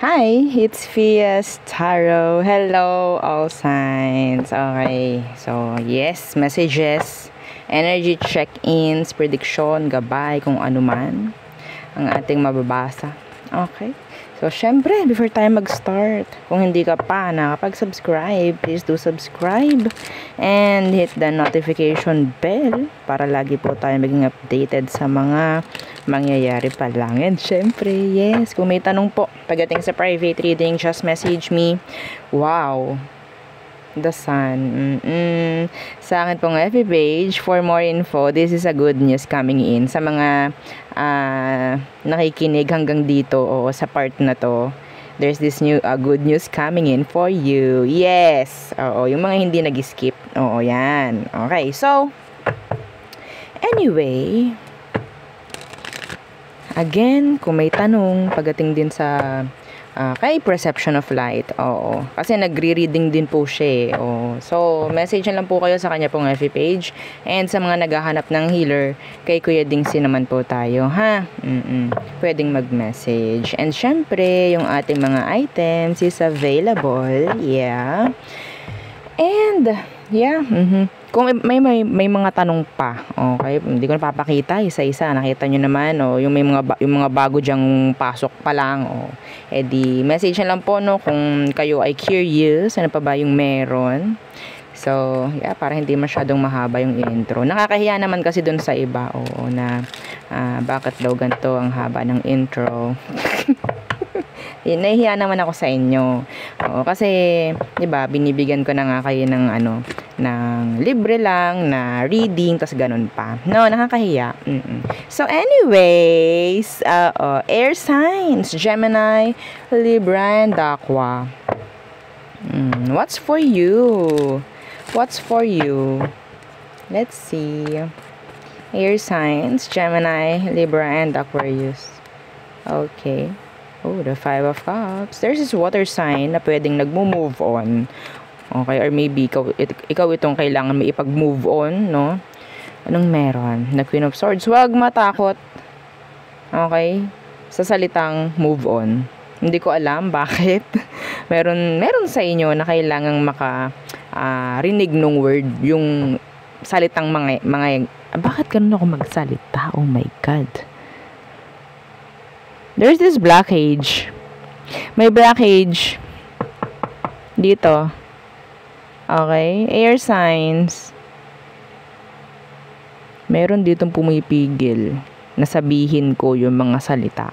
Hi, it's Fias Tarot. Hello, all signs. Okay, so yes, messages, energy check-ins, prediction, gabay, kung ano man ang ating mababasa. Okay, so syempre, before tayo mag-start, kung hindi ka pa nakapag-subscribe, please do subscribe and hit the notification bell para lagi po tayo maging updated sa mga mangyayari pa lang. And syempre, yes, kung may tanong po pagdating sa private reading, just message me. Wow, the sun. Sa akin pong FB page, for more info, this is a good news coming in. Sa mga nakikinig hanggang dito o sa part na to, there's this new good news coming in for you. Yes! Oo, yung mga hindi nag-skip. Oo, yan. Okay, so, anyway, again, kung may tanong pagdating din sa kay Perception of Light, oo. Kasi nagre-reading din po siya, oo. So, message lang po kayo sa kanya pong FB page. And sa mga naghahanap ng healer, kay Kuya Dingsi naman po tayo, ha? Pwedeng mag-message. And syempre, yung ating mga items is available. Yeah. And, yeah, kung may mga tanong pa, okay, hindi ko napapakita isa-isa, nakita nyo naman, yung yung mga bago diyang pasok pa lang, edi message na lang po, no, kung kayo ay curious, ano pa ba yung meron. So, yeah, para hindi masyadong mahaba yung intro. Nakakahiya naman kasi dun sa iba, na bakit daw ganito ang haba ng intro. Nahihiya naman ako sa inyo. Kasi, 'di ba, binibigyan ko na nga kayo ng ng libre lang na reading, tas ganun pa. No, nakakahiya. So anyways, air signs, Gemini, Libra, and Aqua. What's for you? What's for you? Let's see. Air signs, Gemini, Libra, and Aquarius. Okay. Oh, the Five of Cups. There's this water sign na pwedeng nagmo-move on. Okay, or maybe ikaw itong kailangan may ipag-move on, no? Anong meron? The Queen of Swords. Huwag matakot. Okay? Sa salitang move on. Hindi ko alam bakit. meron sa inyo na kailangang rinig nung word, yung salitang mga bakit ganun ako magsalita? Oh my God. There's this blockage. May blockage dito. Okay? Air signs. Meron ditong pumipigil na sabihin ko yung mga salita.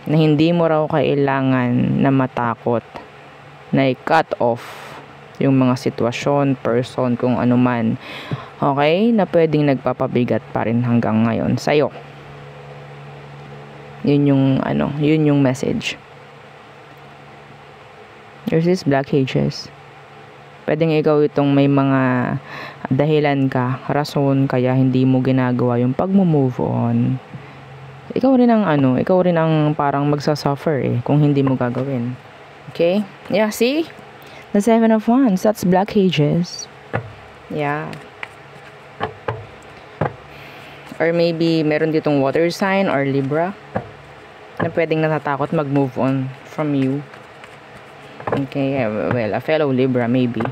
Na hindi mo raw kailangan na matakot. Na i-cut off yung mga sitwasyon, person, kung ano man. Okay? Na pwedeng nagpapabigat pa rin hanggang ngayon sa'yo. Yun yung message. There's this blockages. Pwedeng ikaw itong may mga dahilan ka, rason kaya hindi mo ginagawa yung pag-move on. Ikaw rin ang parang magsasuffer kung hindi mo gagawin. Okay? Yeah, see? The Seven of Wands, that's blockages. Yeah. Or maybe meron ditong water sign or Libra na pwedeng natatakot mag-move on from you. Okay, well, a fellow Libra maybe.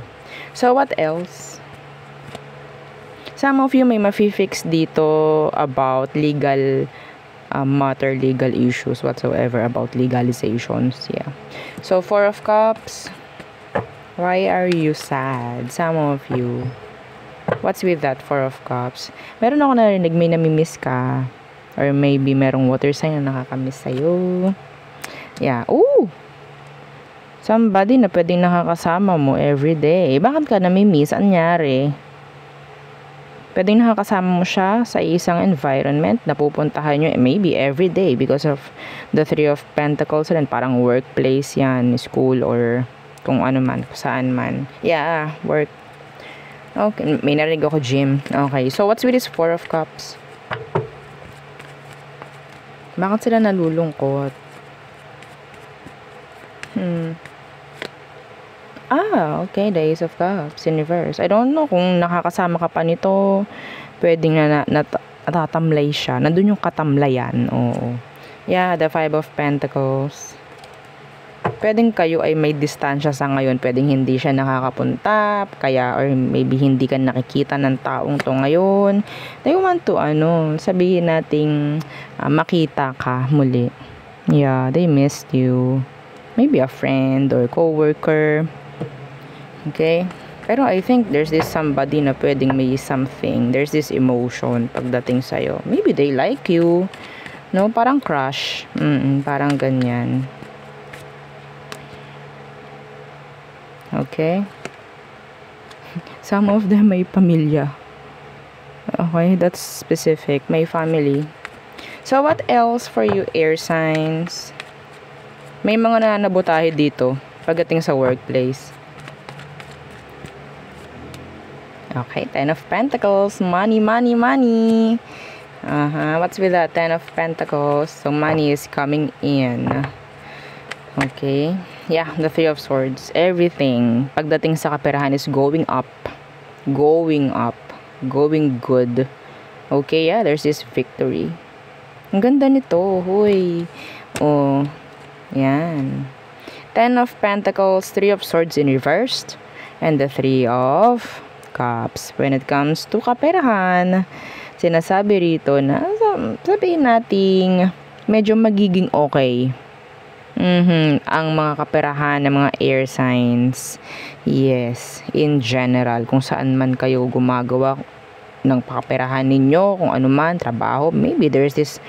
So, what else? Some of you may mafi-fix dito about legal matter, legal issues whatsoever, about legalizations. Yeah. So, Four of Cups. Why are you sad? Some of you. What's with that Four of Cups? Meron ako narinig, may namimiss ka. Or maybe merong water sign na nakakamiss sa'yo. Yeah. Ooh! Somebody na pwedeng nakakasama mo everyday. Bakit ka namimiss? Anyari? Pwedeng nakakasama mo siya sa isang environment na pupuntahan nyo maybe everyday because of the Three of Pentacles and parang workplace yan, school, or kung ano man, saan man. Yeah, work. Okay, may narinig ako gym. Okay, so what's with this Four of Cups? Bakit sila nalulungkot? Okay, the Ace of Cups, Universe. I don't know kung nakakasama ka pa nito. Pwedeng natatamlay siya. Nandun yung katamlayan. Oo. Yeah, the Five of Pentacles. Pwedeng kayo ay may distansya sa ngayon, pwedeng hindi siya nakakapunta, kaya or maybe hindi ka nakikita ng taong to ngayon. They want to sabihin nating makita ka muli. Yeah, they missed you. Maybe a friend or coworker. Okay? Pero I think there's this somebody na pwedeng may something. There's this emotion pagdating sa'yo. Maybe they like you. No? Parang crush. Parang ganyan. Okay? Some of them may pamilya. Okay? That's specific. May family. So, what else for you, air signs? May mga nananabotahe dito pagdating sa workplace. Okay, 10 of Pentacles. Money, money, money. What's with that? 10 of Pentacles. So, money is coming in. Okay. Yeah, the 3 of Swords. Everything. Pagdating sa kaperahan is going up. Going up. Going good. Okay, yeah, there's this victory. Ang ganda nito. Huy. Oh, yan. 10 of Pentacles, 3 of Swords in reversed. And the 3 of Cups. When it comes to kaperahan, sinasabi rito na sabihin nating medyo magiging okay. Ang mga kaperahan ng mga air signs. Yes, in general, kung saan man kayo gumagawa ng pakaperahan ninyo, kung ano man, trabaho, maybe there's this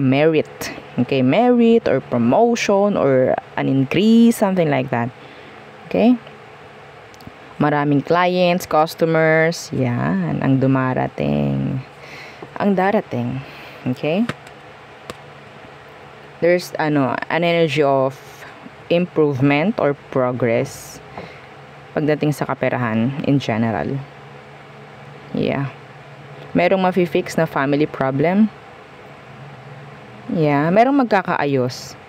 merit. Okay, merit or promotion or an increase, something like that. Okay? Maraming clients, customers, yan, ang dumarating. Ang darating. Okay? There's, an energy of improvement or progress pagdating sa kaperahan in general. Yeah. Merong mafi-fix na family problem. Yeah. Merong magkakaayos.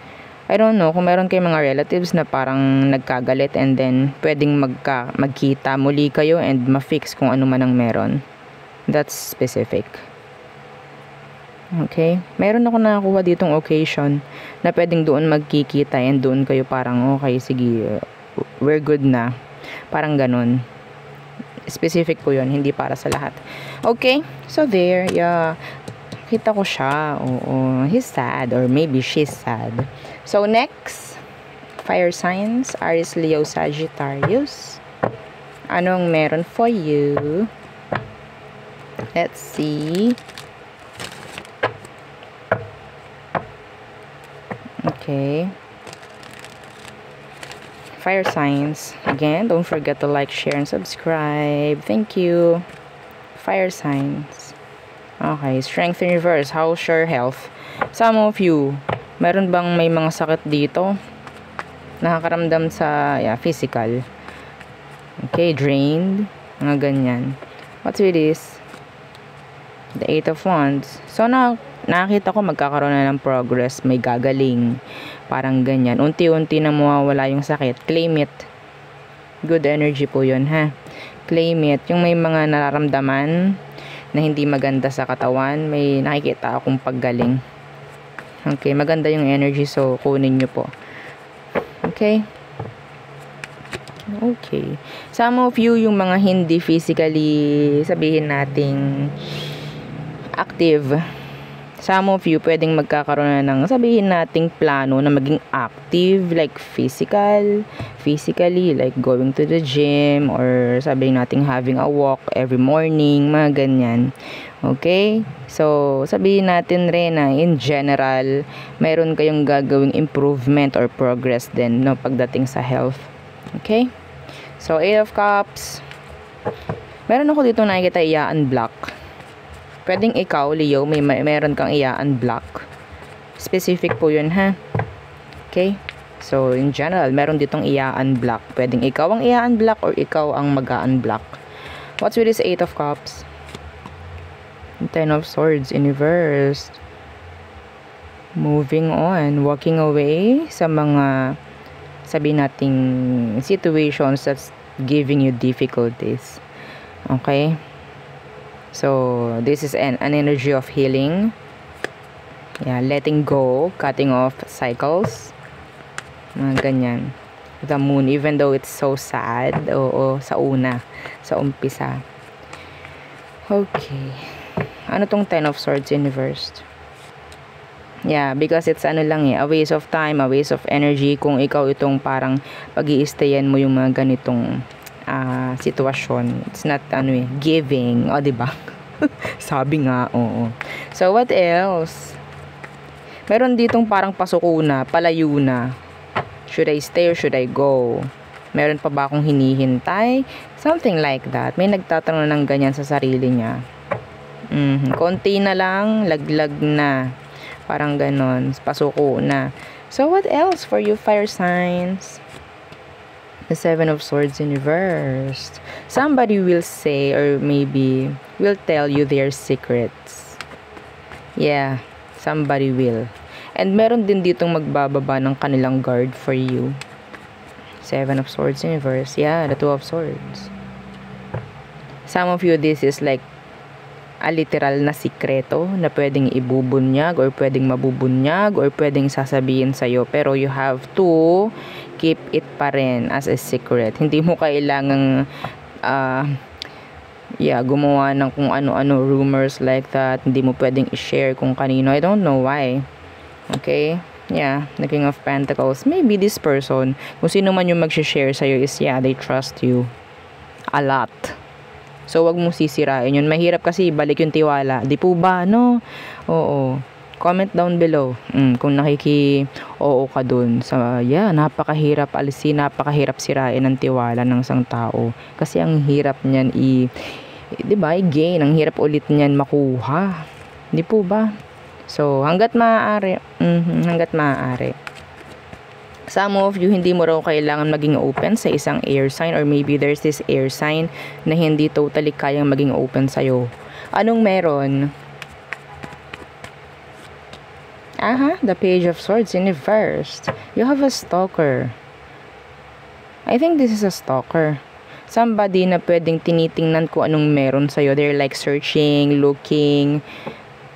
I don't know kung meron kayong mga relatives na parang nagkagalit and then pwedeng magkita muli kayo and ma-fix kung ano man ang meron. That's specific. Okay? Meron ako nakakuha ditong occasion na pwedeng doon magkikita and doon kayo parang okay, sige, we're good na. Parang ganun. Specific po yun, hindi para sa lahat. Okay? So there, yeah. Kita ko siya. Oo. He's sad or maybe she's sad. So next, fire signs, Aries, Leo, Sagittarius. Anong meron for you? Let's see. Okay. Fire signs. Again, don't forget to like, share, and subscribe. Thank you. Fire signs. Okay. Strength in reverse. How's your health? Some of you, meron bang may mga sakit dito? Nakakaramdam sa physical. Okay. Drained. Mga ganyan. What's with this? The 8 of Wands. So, nakakita ko magkakaroon na ng progress. May gagaling. Parang ganyan. Unti-unti na mawawala yung sakit. Claim it. Good energy po yun, ha? Claim it. Yung may mga nararamdaman na hindi maganda sa katawan, may nakikita akong paggaling. Okay, maganda yung energy, so kunin nyo po. Okay? Okay. Some of you, yung mga hindi physically, sabihin nating active. Some of you, pwedeng magkakaroon na ng, sabihin nating plano na maging active, like physically, like going to the gym, or sabihin nating having a walk every morning, mga ganyan. Okay? So, sabihin natin rin na in general, meron kayong gagawing improvement or progress din, no, pagdating sa health. Okay? So, 8 of Cups. Meron ako dito nakikita i-unblock. Pwedeng ikaw, Leo, meron kang i-unblock. Specific po yun, ha? Okay? So, in general, meron ditong i-unblock. Pwedeng ikaw ang i-unblock or ikaw ang mag-unblock. What's with this 8 of Cups? 10 of Swords in reverse. Moving on. Walking away sa mga, sabihin nating, situations that's giving you difficulties. Okay? So, this is an energy of healing. Yeah, letting go, cutting off cycles. Mga ganyan. The moon, even though it's so sad. Oo, sa umpisa. Okay. Ano tong 10 of Swords inversed? Yeah, because it's a waste of time, a waste of energy kung ikaw itong parang pag-i-stayan mo yung mga ganitong sitwasyon. It's not giving, diba? Sabi nga, oo. So what else? Meron ditong parang pasuko na, palayo na. Should I stay or should I go? Meron pa ba akong hinihintay? Something like that. May nagtatanong ng ganyan sa sarili niya. Konti na lang, laglag na. Parang ganon, pasuko na. So what else for you fire signs? The 7 of Swords in reverse. Somebody will say or maybe will tell you their secrets. Yeah, somebody will. And meron din ditong magbababa ng kanilang guard for you. 7 of Swords in reverse. Yeah, the 2 of Swords. Some of you, this is like a literal na sikreto na pwedeng ibubunyag or pwedeng mabubunyag or pwedeng sasabihin sa'yo. Pero you have to keep it pa rin as a secret. Hindi mo kailangang gumawa ng kung ano-ano rumors like that. Hindi mo pwedeng i-share kung kanino. I don't know why. Okay? Yeah, the King of Pentacles. Maybe this person, kung sino man yung mag-share sa'yo is, they trust you a lot. So, wag mong sisirain yun. Mahirap kasi ibalik yung tiwala. Di po ba, no? Oo. Comment down below. Kung oo ka dun. So, napakahirap alisin, napakahirap sirain ang tiwala ng isang tao. Kasi ang hirap niyan diba, i-gain. Ang hirap ulit niyan makuha. Di po ba? So, hanggat maaari. Hanggat maaari. Some of you, hindi mo raw kailangan maging open sa isang air sign or maybe there's this air sign na hindi totally kayang maging open sa'yo. Anong meron? The Page of Swords in reverse. You have a stalker. I think this is a stalker. Somebody na pwedeng tinitingnan kung anong meron sa'yo. They're like searching, looking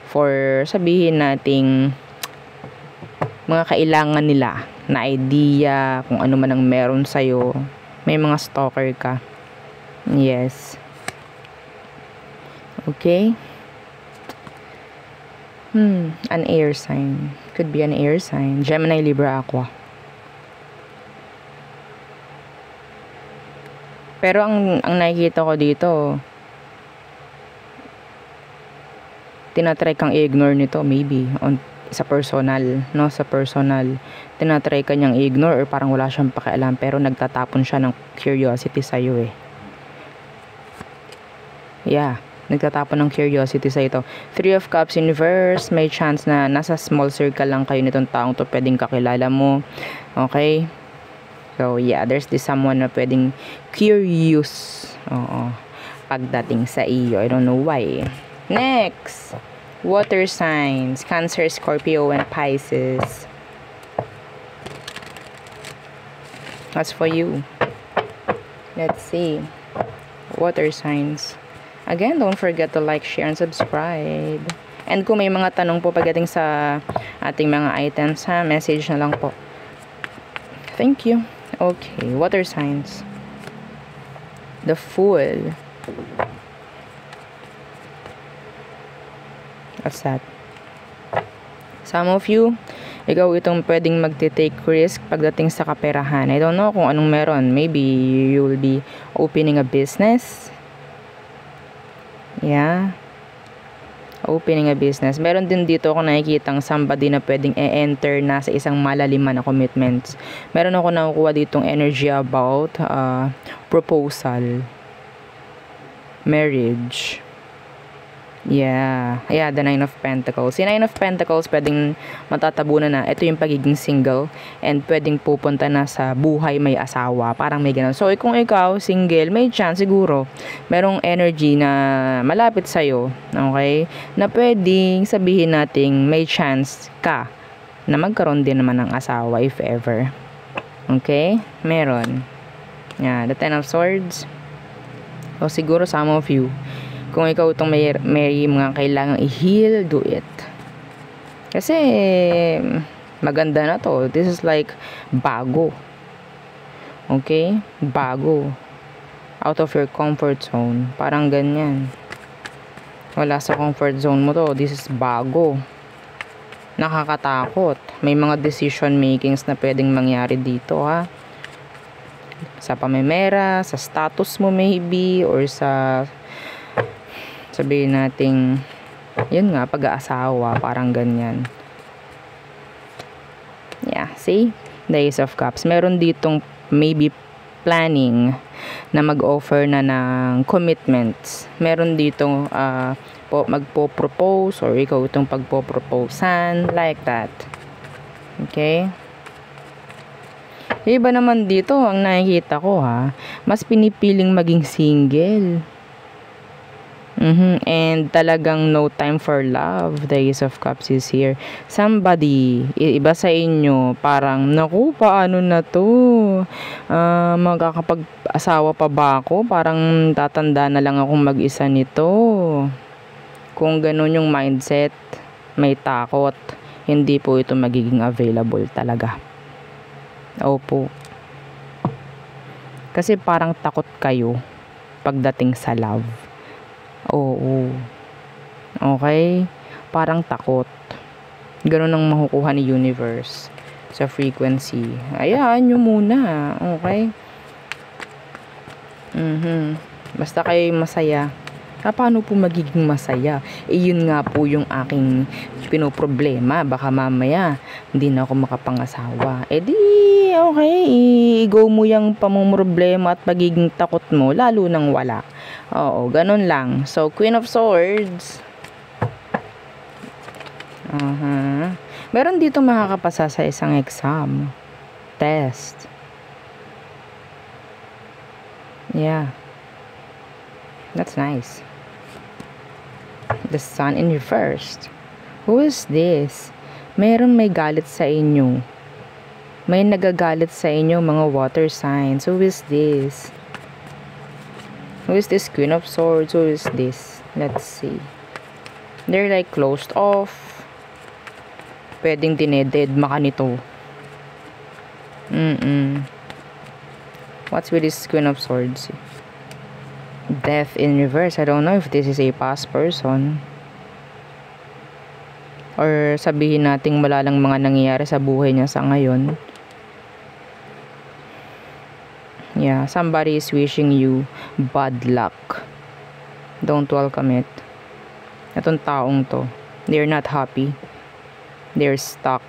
for, sabihin nating, mga kailangan nila na idea, kung ano man ang meron sa'yo. May mga stalker ka. Yes. Okay. An air sign. Could be an air sign. Gemini, Libra, Aqua. Pero ang nakikita ko dito, tinatry kang i-ignore nito, maybe. Sa personal, no? Sa personal, tinatry ka niyang i-ignore or parang wala siyang pakialam pero nagtatapon siya ng curiosity sa'yo eh. Yeah, nagtatapon ng curiosity sa ito. 3 of Cups in reverse, may chance na nasa small circle lang kayo nitong taong to, pwedeng kakilala mo. Okay? So, yeah, there's this someone na pwedeng curious. Oo. Pagdating sa iyo. I don't know why. Next! Water signs, Cancer, Scorpio, and Pisces. That's for you. Let's see. Water signs. Again, don't forget to like, share, and subscribe. And kung may mga tanong po pagdating sa ating mga items, message na lang po. Thank you. Okay, water signs. The Fool. What's that? Some of you, ikaw itong pwedeng magte-take risk pagdating sa kaperahan. I don't know kung anong meron. Maybe you will be opening a business. Yeah. Opening a business. Meron din dito ako nakikitang somebody na pwedeng e-enter na sa isang malaliman na commitments. Meron ako nakukuha ditong energy about proposal. Marriage. Yeah, the 9 of Pentacles. Si 9 of Pentacles, pwedeng matatabunan na. Ito yung pagiging single and pwedeng pupunta na sa buhay may asawa. Parang may ganun. So, kung ikaw, single, may chance siguro. Merong energy na malapit sa'yo. Okay? Na pwedeng sabihin nating may chance ka na magkaroon din naman ng asawa if ever. Okay? Meron. Yeah, the 10 of Swords. O siguro some of you, kung ikaw itong may mga kailangang i-heal, do it. Kasi, Maganda na to. This is like bago. Okay? Bago. Out of your comfort zone. Parang ganyan. Wala sa comfort zone mo to. This is bago. Nakakatakot. May mga decision makings na pwedeng mangyari dito, ha? Sa pamemera, sa status mo maybe, or sa sabihin nating yun nga, pag-aasawa, parang ganyan. Yeah, see? The Ace of Cups. Meron ditong maybe planning na mag-offer na ng commitments. Meron ditong magpo-propose, or ikaw itong pagpo-proposan, like that. Okay? Iba naman dito, ang nakikita ko, ha, mas pinipiling maging single. And talagang no time for love. The Ace of Cups is here. Somebody, iba sa inyo, parang, naku, paano na to? Magkakapag-asawa pa ba ako? Parang tatanda na lang akong mag-isa nito. Kung ganun yung mindset, may takot. Hindi po ito magiging available talaga. Opo. Kasi parang takot kayo pagdating sa love. Oo. Okay? Parang takot. Ganun ang makukuha ni universe sa frequency. Ayaan nyo muna. Okay? Basta kayo masaya. Paano po magiging masaya? Yun nga po yung aking pinoproblema. Baka mamaya hindi na ako makapangasawa. Di, okay, i-go mo yung pamumroblema at pagiging takot mo, lalo nang wala. Oo, ganun lang. So, Queen of Swords. Meron dito makakapasa sa isang exam. Test. Yeah. That's nice. The Sun in reversed. Who is this? May galit sa inyo. May nagagalit sa inyo, mga water signs. Who is this? Who is this Queen of Swords? Who is this? Let's see. They're like closed off. Pwedeng dinededma ka nito. What's with this Queen of Swords? Death in reverse. I don't know if this is a past person. Or sabihin nating wala lang mga nangyayari sa buhay niya sa ngayon. Yeah, somebody is wishing you bad luck. Don't welcome it. Itong taong to, they're not happy. They're stuck.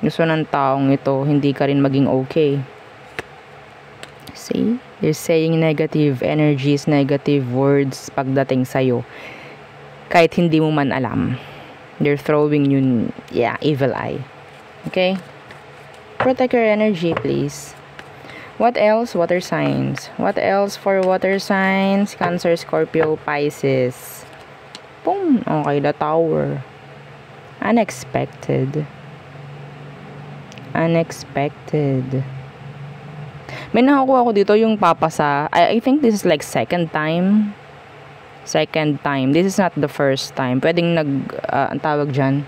Gusto ng taong ito, hindi ka rin maging okay. See? They're saying negative energies, negative words pagdating sa'yo. Kahit hindi mo man alam. They're throwing you, evil eye. Okay? Protect your energy, please. What else? Water signs. What else for water signs? Cancer, Scorpio, Pisces. Boom! Okay, the Tower. Unexpected. Unexpected. May nakakuha ko dito yung papasa. I think this is like second time. Second time. This is not the first time. Pwedeng ang tawag dyan,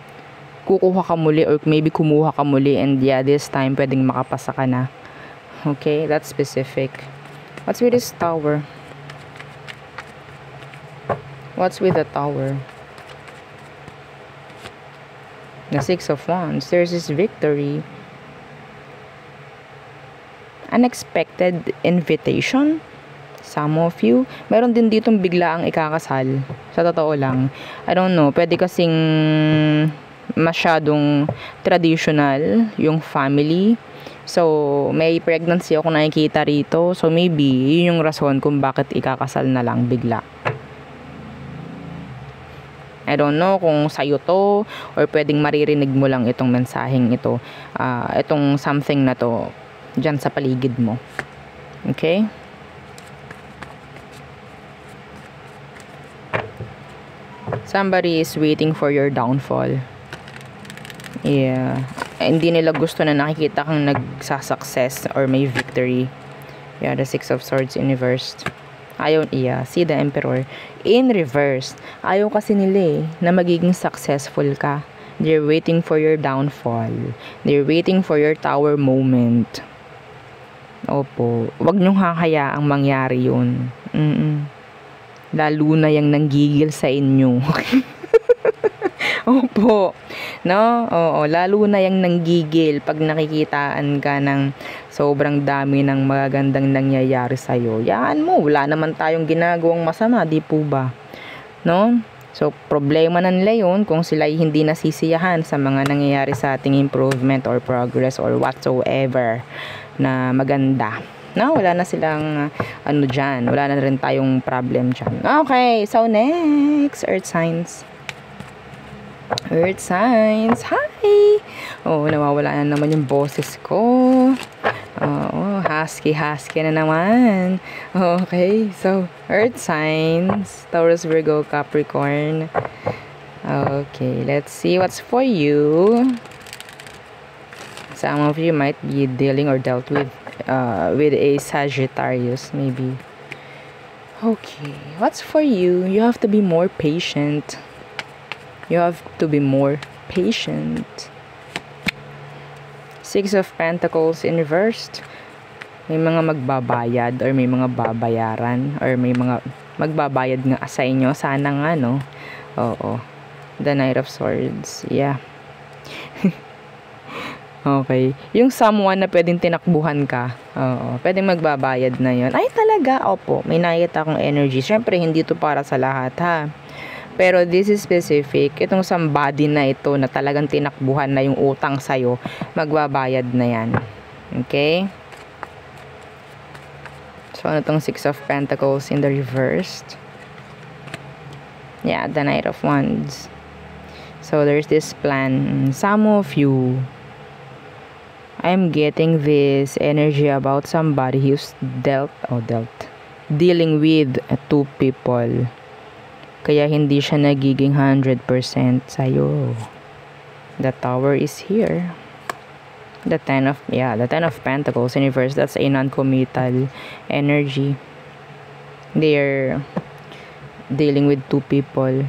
kukuha ka muli or maybe kumuha ka muli, and this time pwedeng makapasa ka na. Okay, that's specific. What's with this Tower? What's with the Tower? The Six of Wands. There's this victory. Unexpected invitation. Some of you. Meron din ditong biglaang ikakasal. Sa totoo lang. I don't know. Pwede kasing masyadong traditional yung family. So, may pregnancy ako nakikita rito. So, maybe, yun yung rason kung bakit ikakasal na lang bigla. I don't know kung sa'yo to, or pwedeng maririnig mo lang itong mensaheng ito. Itong something na to dyan sa paligid mo. Okay? Somebody is waiting for your downfall. Yeah. Hindi nila gusto na nakikita kang nagsasuccess or may victory. Yeah, the Six of Swords in reverse. Ayaw, see the Emperor in reverse. Ayaw kasi nila na magiging successful ka. They're waiting for your downfall. They're waiting for your tower moment. Opo. Huwag niyong hakayaang mangyari yun. Lalo na yung nanggigil sa inyo. Opo. No? Oo. Lalo na yung nanggigil pag nakikitaan ka ng sobrang dami ng magagandang nangyayari sa'yo. Yan mo. Wala naman tayong ginagawang masama. Di po ba? No? So, problema na nila yun kung sila hindi nasisiyahan sa mga nangyayari sa ating improvement or progress or whatsoever na maganda. No, wala na silang dyan. Wala na rin tayong problem dyan. Okay, so next, Earth signs. Earth signs. Hi! Oh, nawawala na naman yung boses ko. Oh, husky na naman. Okay, so Earth signs, Taurus, Virgo, Capricorn. Okay, let's see what's for you. Some of you might be dealing or dealt with a Sagittarius, maybe. Okay, what's for you? You have to be more patient. You have to be more patient. Six of Pentacles in reversed. May mga magbabayad or may mga babayaran or may mga magbabayad nga sa inyo. Sana nga, no? Oo. The Knight of Swords. Yeah. Okay. Yung someone na pwedeng tinakbuhan ka. Oo. Pwedeng magbabayad na yon. Ay, talaga? Opo. May nakita akong energy. Siyempre, hindi to para sa lahat, ha? Pero this is specific. Itong somebody na ito na talagang tinakbuhan na yung utang sa'yo, magbabayad na yan. Okay? So, ano itong Six of Pentacles in the reversed? Yeah, the Knight of Wands. So, there's this plan. Some of you, I'm getting this energy about somebody who's dealing with two people. Kaya hindi siya nagiging 100% sa'yo. The Tower is here. The Ten of Pentacles in reverse. That's a non-committal energy. They're dealing with two people.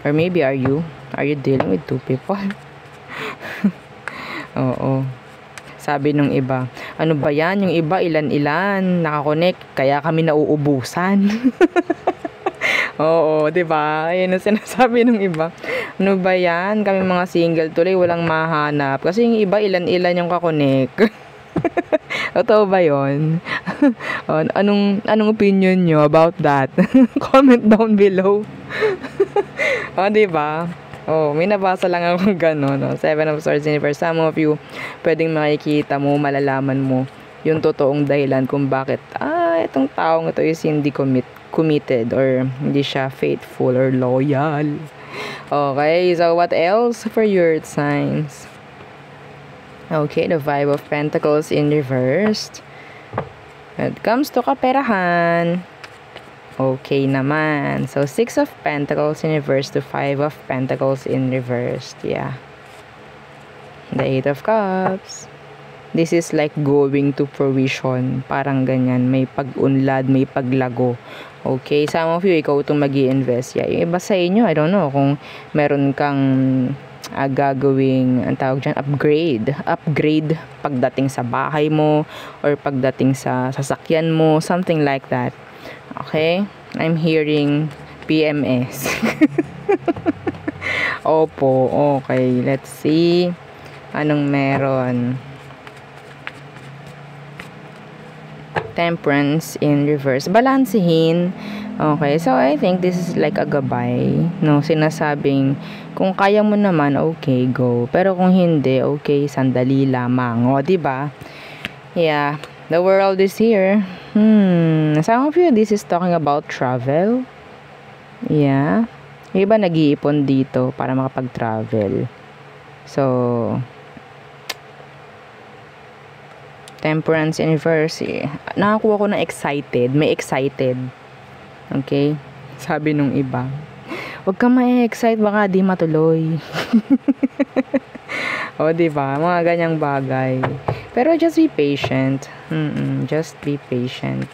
Or maybe are you dealing with two people? Oo. Sabi nung iba, ano ba yan? Yung iba, ilan-ilan, nakakonect, kaya kami nauubusan. Oo, diba? Ayun ang sinasabi nung iba. Ano ba yan? Kami mga single tuloy, walang mahanap. Kasi yung iba, ilan-ilan yung kakonect. Totoo ba yun? Anong opinion nyo about that? Comment down below. O, diba? Oh, may nabasa lang akong gano'n, no? Seven of Swords in reverse. Some of you, pwedeng makikita mo, malalaman mo yung totoong dahilan kung bakit, itong taong ito is hindi committed or hindi siya faithful or loyal. Okay, so what else for your signs? Okay, the Five of Pentacles in reversed. When it comes to kaperahan, okay naman. So, Six of Pentacles in reverse to Five of Pentacles in reversed. Yeah. The Eight of Cups. This is like going to fruition. Parang ganyan. May pag-unlad, may paglago. Okay. Some of you, ikaw itong mag-i-invest. Yeah. Yung iba sa inyo, I don't know, kung meron kang gagawing, ang tawag dyan, upgrade pagdating sa bahay mo or pagdating sa sasakyan mo. Something like that. Okay? I'm hearing PMS. Opo. Okay. Let's see. Anong meron? Temperance in reverse. Balansehin. Okay. So, I think this is like a gabay. No? Sinasabing, kung kaya mo naman, okay, go. Pero kung hindi, okay, sandali lamang. O, diba? Yeah. The world is here. Some of you, this is talking about travel. Yeah. Yung iba nag-iipon dito para makapag-travel. So, Temperance in reverse. Nakakuha ko ng excited. May excited. Okay? Sabi nung iba. Huwag ka ma-excite, baka di matuloy. O, diba? Mga ganyang bagay. Pero just be patient. Just be patient.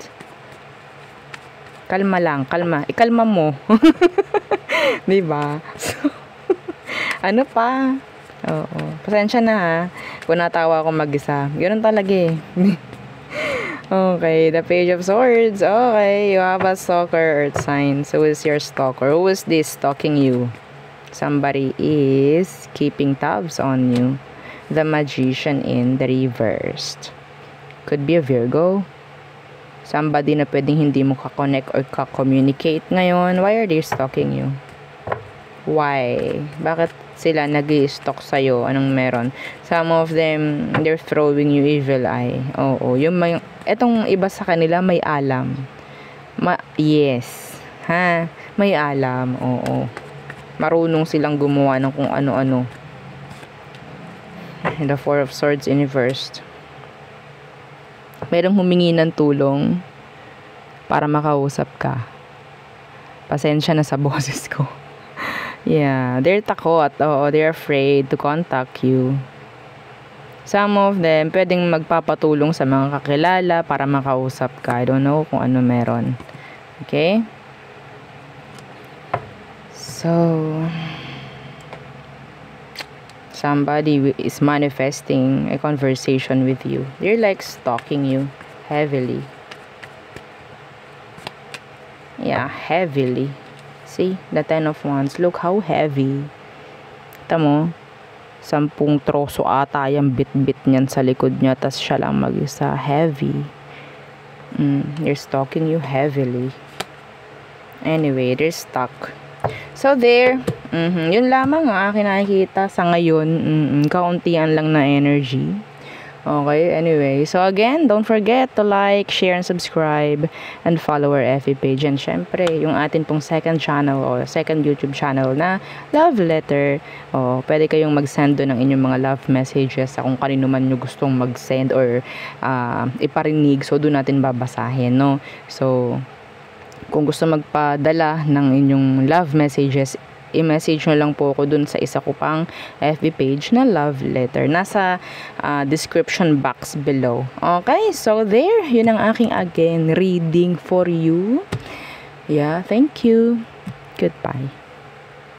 Kalma lang, kalma. Ikalma mo. Diba? So, ano pa? Oo. Pasensya na ha. Kung natawa ako mag-isa. Ganoon talaga eh. Okay, the Page of Swords. Okay, you have a stalker, earth signs. Who is your stalker? Who is this stalking you? Somebody is keeping tabs on you. The Magician in the reversed. Could be a Virgo. Somebody na pwedeng hindi mo ka-connect or ka-communicate ngayon. Why are they stalking you? Why? Bakit sila nag-i-stalk sa'yo? Anong meron? Some of them, they're throwing you evil eye. Oo. Etong iba sa kanila, may alam. Yes. Ha? May alam. Oo. Marunong silang gumawa ng kung ano-ano. The Four of Swords in reversed. Merong humingi ng tulong para makausap ka. Pasensya na sa boses ko. Yeah, they're takot. Oo, they're afraid to contact you. Some of them, pwedeng magpapatulong sa mga kakilala para makausap ka. I don't know kung ano meron. Okay? So, somebody is manifesting a conversation with you. They're like stalking you heavily. Yeah, heavily. See, the Ten of Wands. Look how heavy. Kita mo, 10 troso ata yung bit-bit niyan sa likod niya, tas siya lang mag-isa. Heavy. They're stalking you heavily. Anyway, they're stuck. So there, yun lamang ang akin nakikita sa ngayon. Kauntian lang na energy. Okay, anyway. So again, don't forget to like, share, and subscribe, and follow our FB page. And syempre, yung atin pong second channel o second YouTube channel na Love Letter. O, pwede kayong mag-send doon ng inyong mga love messages sa kung kanino man nyo gustong mag-send or iparinig. So, doon natin babasahin, no? So, kung gusto magpadala ng inyong love messages, i-message nyo lang po ako dun sa isa ko pang FB page na Love Letter. Nasa description box below. Okay, so there, yun ang aking again reading for you. Yeah, thank you. Goodbye.